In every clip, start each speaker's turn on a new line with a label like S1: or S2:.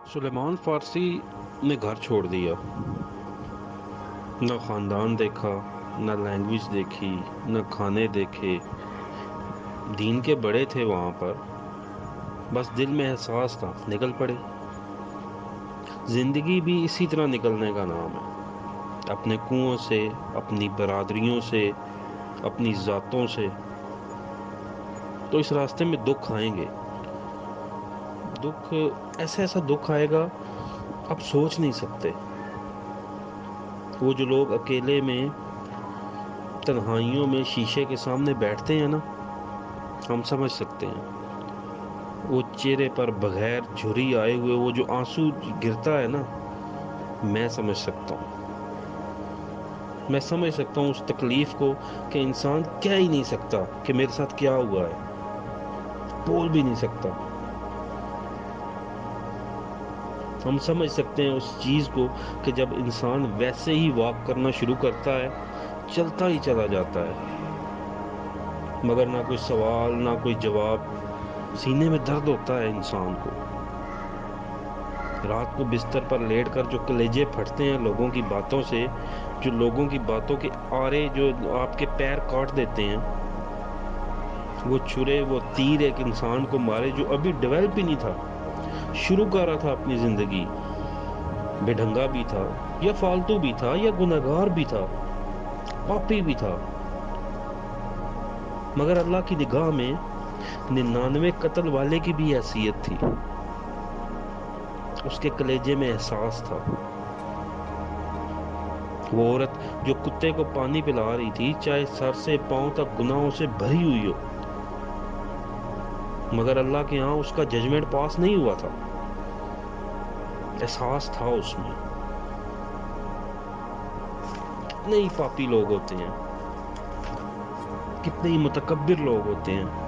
S1: सुलेमान फारसी ने घर छोड़ दिया। न खानदान देखा, न लैंग्वेज देखी, न खाने देखे। दीन के बड़े थे वहां पर, बस दिल में एहसास था, निकल पड़े। जिंदगी भी इसी तरह निकलने का नाम है, अपने कुओं से, अपनी बरादरियों से, अपनी जातों से। तो इस रास्ते में दुख आएंगे। दुख, ऐसा ऐसा दुख आएगा, आप सोच नहीं सकते। वो जो लोग अकेले में, तन्हाइयों में शीशे के सामने बैठते हैं ना, हम समझ सकते हैं। वो चेहरे पर बगैर झुर्री आए हुए वो जो आंसू गिरता है ना, मैं समझ सकता हूँ। मैं समझ सकता हूँ उस तकलीफ को, कि इंसान कह ही नहीं सकता कि मेरे साथ क्या हुआ है, बोल भी नहीं सकता। हम समझ सकते हैं उस चीज को, कि जब इंसान वैसे ही वॉक करना शुरू करता है, चलता ही चला जाता है, मगर ना कोई सवाल ना कोई जवाब। सीने में दर्द होता है इंसान को। रात को बिस्तर पर लेटकर जो कलेजे फटते हैं लोगों की बातों से, जो लोगों की बातों के आरे जो आपके पैर काट देते हैं, वो छुरे वो तीर एक इंसान को मारे जो अभी डेवलप ही नहीं था, शुरू कर रहा था अपनी जिंदगी। बेढंगा भी था, या फालतू भी था, या गुनहगार भी था, पापी भी था, मगर अल्लाह की निगाह में 99 कत्ल वाले की भी हैसियत थी। उसके कलेजे में एहसास था। वो औरत जो कुत्ते को पानी पिला रही थी, चाहे सर से पांव तक गुनाहों से भरी हुई हो, मगर अल्लाह के यहाँ उसका जजमेंट पास नहीं हुआ था। एहसास था उसमें। कितने ही पापी लोग होते हैं, कितने ही मुतकब्बिर लोग होते हैं,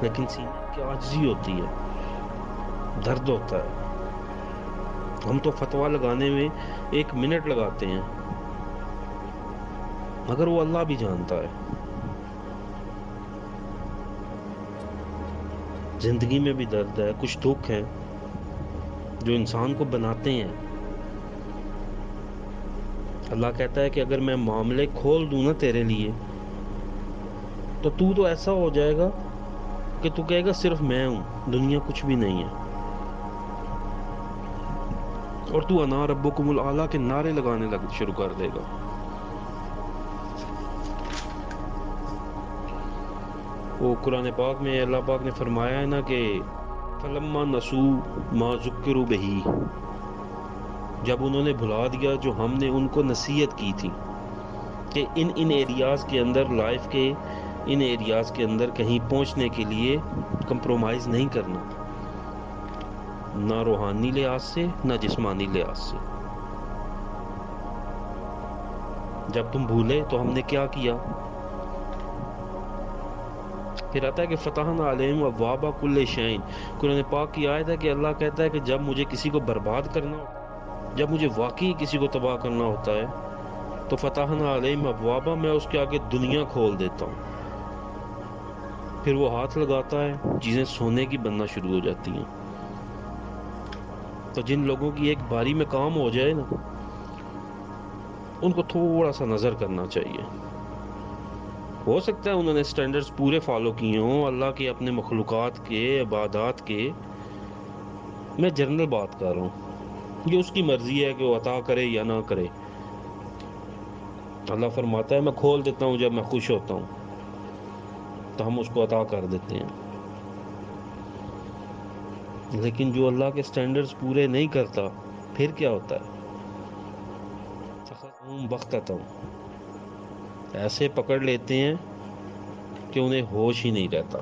S1: लेकिन सीने की आजिज़ी होती है, दर्द होता है। हम तो फतवा लगाने में 1 मिनट लगाते हैं, मगर वो अल्लाह भी जानता है। जिंदगी में भी दर्द है, कुछ दुख है जो इंसान को बनाते हैं। अल्लाह कहता है कि अगर मैं मामले खोल दूं ना तेरे लिए, तो तू तो ऐसा हो जाएगा कि तू कहेगा सिर्फ मैं हूं, दुनिया कुछ भी नहीं है। और तू अना रब्बुकुमुल आला के नारे लगाने लग शुरू कर देगा। वो कुरान पाक में अल्लाह पाक ने फरमाया है ना कि फलम्मा नसू मा ज़ुक्किरू बिही, जब उन्होंने भुला दिया जो हमने उनको नसीहत की थी, कि इन इन एरियाज के अंदर, लाइफ के इन एरियाज के अंदर कहीं पहुंचने के लिए कंप्रोमाइज नहीं करना, ना रूहानी लिहाज से ना जिस्मानी लिहाज से। जब तुम भूले तो हमने क्या किया। फिर आता है कि फतहन अलैहिम अब्वाबा कुल्ले शैइन। कुरान पाक की आयत है कि अल्लाह कहता है कि जब मुझे किसी को बर्बाद करना होता है, जब मुझे वाकई किसी को तबाह करना होता है, तो फतहन अलैहिम अब्वाबा, मैं उसके आगे दुनिया खोल देता हूँ। फिर वो हाथ लगाता है, चीजें सोने की बनना शुरू हो जाती हैं। तो जिन लोगों की एक बारी में काम हो जाए ना, उनको थोड़ा सा नजर करना चाहिए। हो सकता है उन्होंने स्टैंडर्ड्स पूरे फॉलो किए हों अल्लाह के, अपने मखलूकात के, इबादात के। मैं जनरल बात कर रहा हूँ, ये उसकी मर्जी है कि वो अता करे या ना करे। अल्लाह फरमाता है मैं खोल देता हूँ जब मैं खुश होता हूँ, तो हम उसको अता कर देते हैं। लेकिन जो अल्लाह के स्टैंडर्ड्स पूरे नहीं करता, फिर क्या होता है। फ़ख़ज़ूहुम बग़्ततन, ऐसे पकड़ लेते हैं कि उन्हें होश ही नहीं रहता।